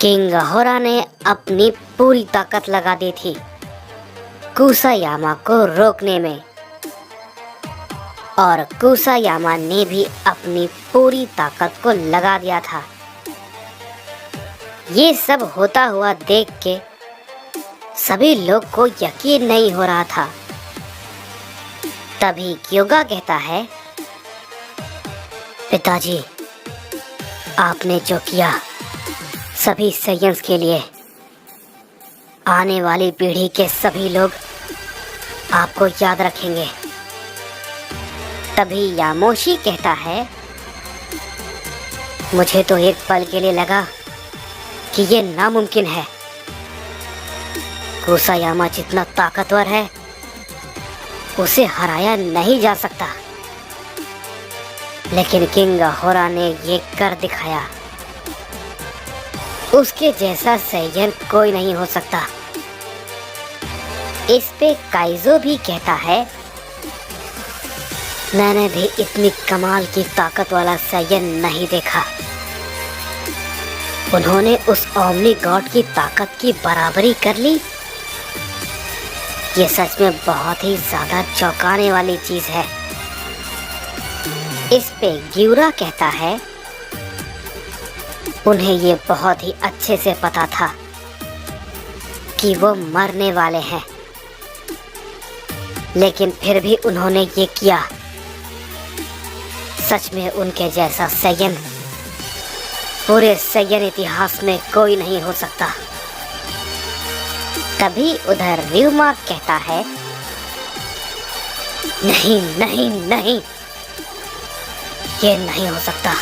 King होरा ने अपनी पूरी ताकत लगा दी थी कुसायामा को रोकने में, और कुसायामा ने भी अपनी पूरी ताकत को लगा दिया था। ये सब होता हुआ देख के सभी लोग को यकीन नहीं हो रहा था। तभी क्योगा कहता है, पिताजी, आपने जो किया सभी साइंस के लिए, आने वाली पीढ़ी के सभी लोग आपको याद रखेंगे। तभी यामोशी कहता है, मुझे तो एक पल के लिए लगा कि ये नामुमकिन है। कुसायामा जितना ताकतवर है उसे हराया नहीं जा सकता, लेकिन किंग होरा ने ये कर दिखाया। उसके जैसा सैयन कोई नहीं हो सकता। इस पे काइजो भी कहता है, मैंने भी इतनी कमाल की ताकत वाला सैयन नहीं देखा। उन्होंने उस ओमनी गॉड की ताकत की बराबरी कर ली। ये सच में बहुत ही ज्यादा चौंकाने वाली चीज है। इस पे ग्यूरा कहता है, उन्हें ये बहुत ही अच्छे से पता था कि वो मरने वाले हैं, लेकिन फिर भी उन्होंने ये किया। सच में उनके जैसा सैयन पूरे सैयन इतिहास में कोई नहीं हो सकता। तभी उधर र्यूमा कहता है, नहीं नहीं नहीं, ये नहीं हो सकता।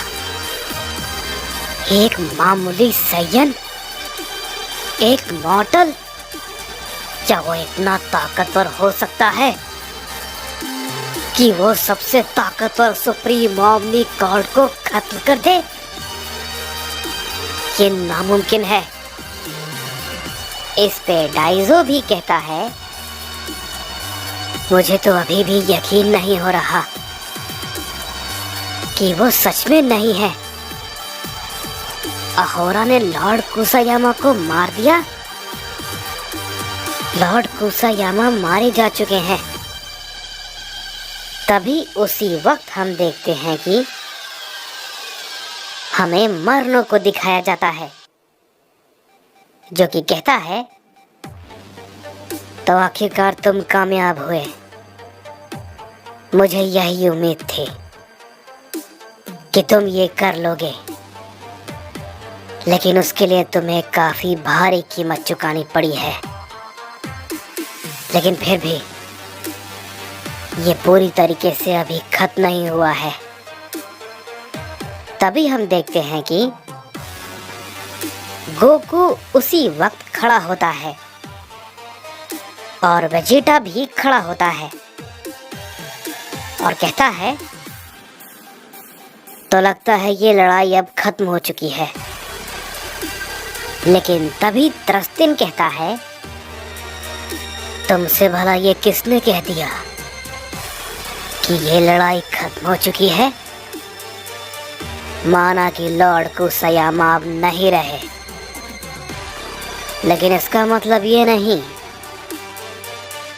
एक मामूली सैयन, एक मॉर्टल, क्या वो इतना ताकतवर हो सकता है कि वो सबसे ताकतवर सुप्रीम ओमनी गॉड को खत्म कर दे? ये नामुमकिन है। इस पे डाइजो भी कहता है, मुझे तो अभी भी यकीन नहीं हो रहा कि वो सच में नहीं है। अहोरा ने लॉर्ड कुसायामा को मार दिया। लॉर्ड कुसायामा मारे जा चुके हैं। तभी उसी वक्त हम देखते हैं कि हमें मर्नो को दिखाया जाता है, जो कि कहता है, तो आखिरकार तुम कामयाब हुए। मुझे यही उम्मीद थी कि तुम ये कर लोगे, लेकिन उसके लिए तुम्हें काफी भारी कीमत चुकानी पड़ी है। लेकिन फिर भी ये पूरी तरीके से अभी खत्म नहीं हुआ है। तभी हम देखते हैं कि गोकू उसी वक्त खड़ा होता है और वेजिटा भी खड़ा होता है और कहता है, तो लगता है ये लड़ाई अब खत्म हो चुकी है। लेकिन तभी त्रस्तिन कहता है, तुमसे भला ये किसने कह दिया कि ये लड़ाई खत्म हो चुकी है? माना कि लॉर्ड कुसायामा अब नहीं रहे, लेकिन इसका मतलब ये नहीं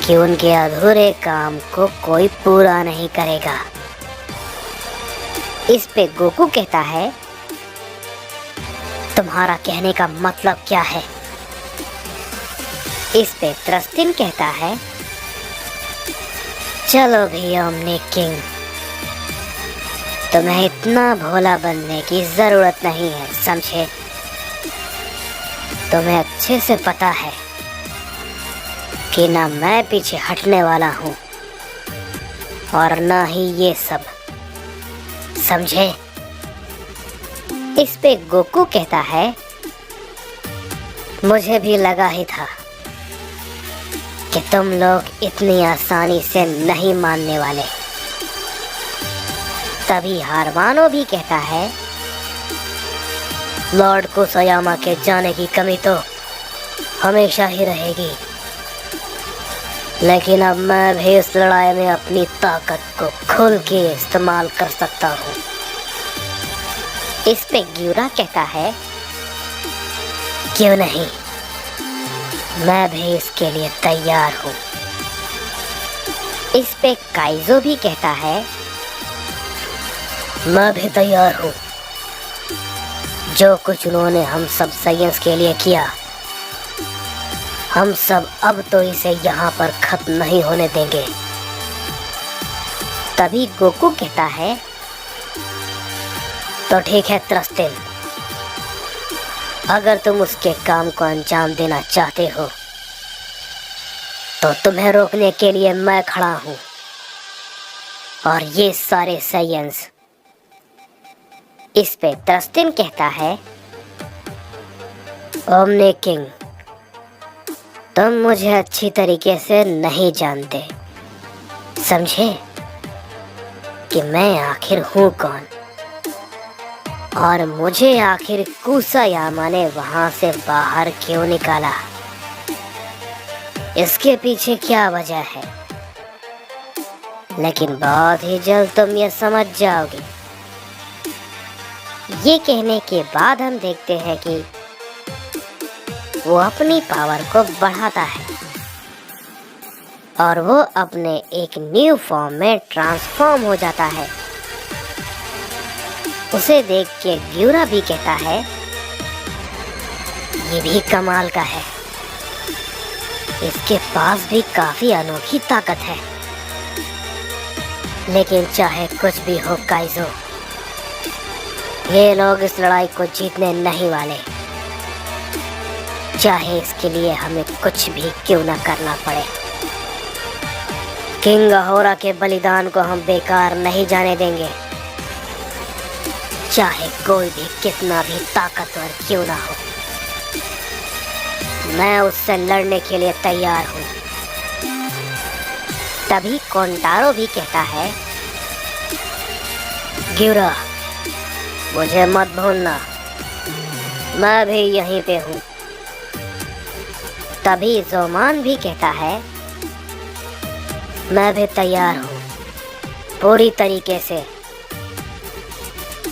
कि उनके अधूरे काम को कोई पूरा नहीं करेगा। इस पे गोकू कहता है, तुम्हारा कहने का मतलब क्या है? इस पे त्रस्तिन कहता है, चलो भी ओमनी किंग, तुम्हें इतना भोला बनने की जरूरत नहीं है, समझे? तुम्हें अच्छे से पता है कि ना मैं पीछे हटने वाला हूँ और ना ही ये सब, समझे? इस पे गोकू कहता है, मुझे भी लगा ही था कि तुम लोग इतनी आसानी से नहीं मानने वाले। तभी हारवानो भी कहता है, लॉर्ड कुसायामा के जाने की कमी तो हमेशा ही रहेगी, लेकिन अब मैं भी इस लड़ाई में अपनी ताकत को खुल के इस्तेमाल कर सकता हूँ। इस पे ग्यूरा कहता है, क्यों नहीं, मैं भी इसके लिए तैयार हूँ। इस पे काइजो भी कहता है, मैं भी तैयार हूँ। जो कुछ उन्होंने हम सब साइंस के लिए किया, हम सब अब तो इसे यहाँ पर खत्म नहीं होने देंगे। तभी गोकू कहता है, तो ठीक है थ्रस्टिन, अगर तुम उसके काम को अंजाम देना चाहते हो तो तुम्हें रोकने के लिए मैं खड़ा हूँ। और ये सारे साइंस। इस पे थ्रस्टिन कहता है, ओमनी किंग, तुम मुझे अच्छी तरीके से नहीं जानते, समझे कि मैं आखिर हूँ कौन, और मुझे आखिर कुसायामा ने वहां से बाहर क्यों निकाला। इसके पीछे क्या वजह है, लेकिन बहुत ही जल्द तुम ये समझ जाओगे। ये कहने के बाद हम देखते हैं कि वो अपनी पावर को बढ़ाता है और वो अपने एक न्यू फॉर्म में ट्रांसफॉर्म हो जाता है। उसे देख के ग्यूरा भी कहता है, ये भी कमाल का है, इसके पास भी काफी अनोखी ताकत है। लेकिन चाहे कुछ भी हो काइजो, ये लोग इस लड़ाई को जीतने नहीं वाले, चाहे इसके लिए हमें कुछ भी क्यों ना करना पड़े। किंग अहोरा के बलिदान को हम बेकार नहीं जाने देंगे, चाहे कोई भी कितना भी ताकतवर क्यों ना हो। मैं उससे लड़ने के लिए तैयार हूँ। तभी कोंटारो भी कहता है, ग्यूरा, मुझे मत भूलना, मैं भी यहीं पे हूँ। तभी जोमान भी कहता है, मैं भी तैयार हूँ पूरी तरीके से।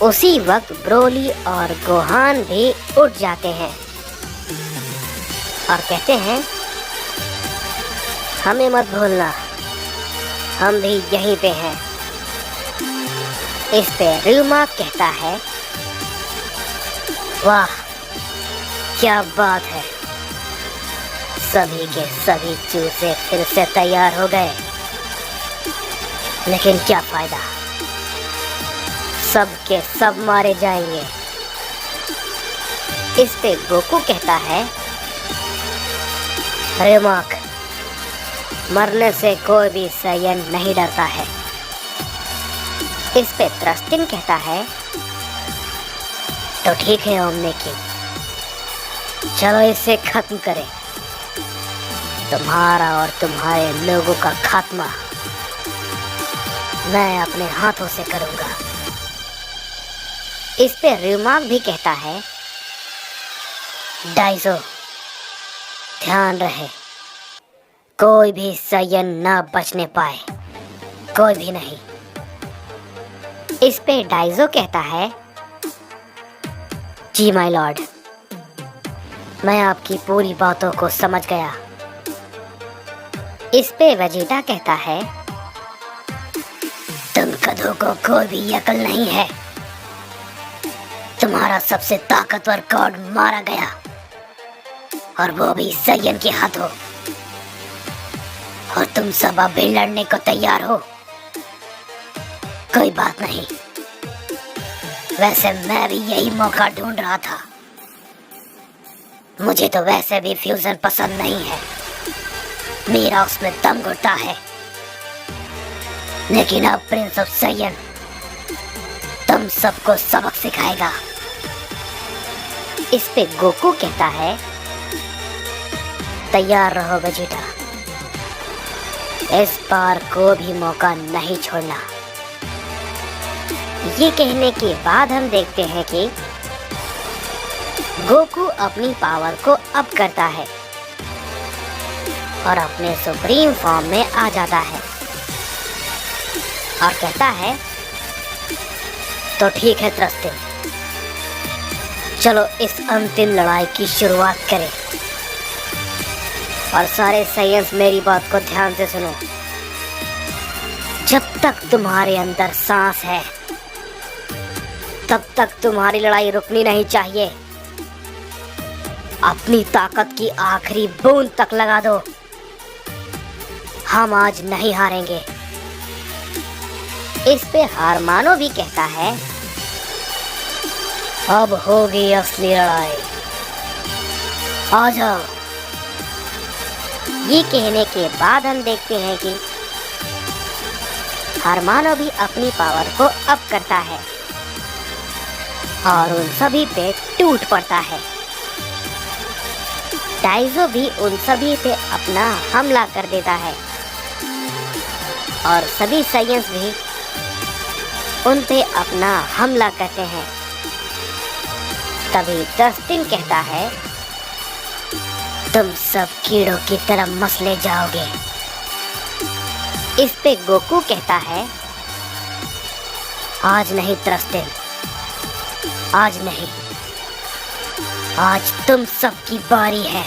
उसी वक्त ब्रोली और गोहान भी उठ जाते हैं और कहते हैं, हमें मत भूलना, हम भी यहीं पे हैं। इस पे रिल्मा कहता है, वाह क्या बात है, सभी के सभी चूजे फिर से तैयार हो गए। लेकिन क्या फायदा, सब के सब मारे जाएंगे। इस पे गोकू कहता है, रिमार्क, मरने से कोई भी सायन नहीं डरता है। इस पे थ्रस्टिन कहता है, तो ठीक है ओमनी किंग, चलो इसे खत्म करें। तुम्हारा और तुम्हारे लोगों का खात्मा मैं अपने हाथों से करूंगा। इस पे रिमार्क भी कहता है, डाइजो, ध्यान रहे, कोई भी सायन ना बचने पाए, कोई भी नहीं। इस पे डाइजो कहता है, जी माय लॉर्ड, मैं आपकी पूरी बातों को समझ गया। इस पे वेजिटा कहता है, तुम गधों को कोई भी अकल नहीं है, तुम्हारा सबसे ताकतवर गॉड मारा गया, और वो भी सायन के हाथों, और तुम सब अब भी लड़ने को तैयार हो। कोई बात नहीं, वैसे मैं भी यही मौका ढूंढ रहा था। मुझे तो वैसे भी फ्यूजन पसंद नहीं है, मेरा उसमें दम घुटता है। लेकिन अब प्रिंस ऑफ सायन तुम सबको सबक सिखाएगा। इस पे गोकू कहता है, तैयार रहो वेजिटा, इस बार को भी मौका नहीं छोड़ना। ये कहने के बाद हम देखते हैं कि गोकू अपनी पावर को अप करता है और अपने सुप्रीम फॉर्म में आ जाता है और कहता है, तो ठीक है थ्रस्टिन, चलो इस अंतिम लड़ाई की शुरुआत करें। और सारे साइंस मेरी बात को ध्यान से सुनो। जब तक तुम्हारे अंदर सांस है तब तक तुम्हारी लड़ाई रुकनी नहीं चाहिए। अपनी ताकत की आखिरी बूंद तक लगा दो। हम आज नहीं हारेंगे। इस पे हारमानो भी कहता है, अब होगी असली लड़ाई, आ जाओ। ये कहने के बाद हम देखते हैं कि हारमानो भी अपनी पावर को अप करता है और उन सभी पे टूट पड़ता है। डाइजो भी उन सभी पे अपना हमला कर देता है और सभी साइंस भी उन पे अपना हमला करते हैं। तभी डस्टिन कहता है, तुम सब कीड़ों की तरह मसले जाओगे। इस पे गोकू कहता है, आज नहीं डस्टिन, आज नहीं, आज तुम सबकी बारी है।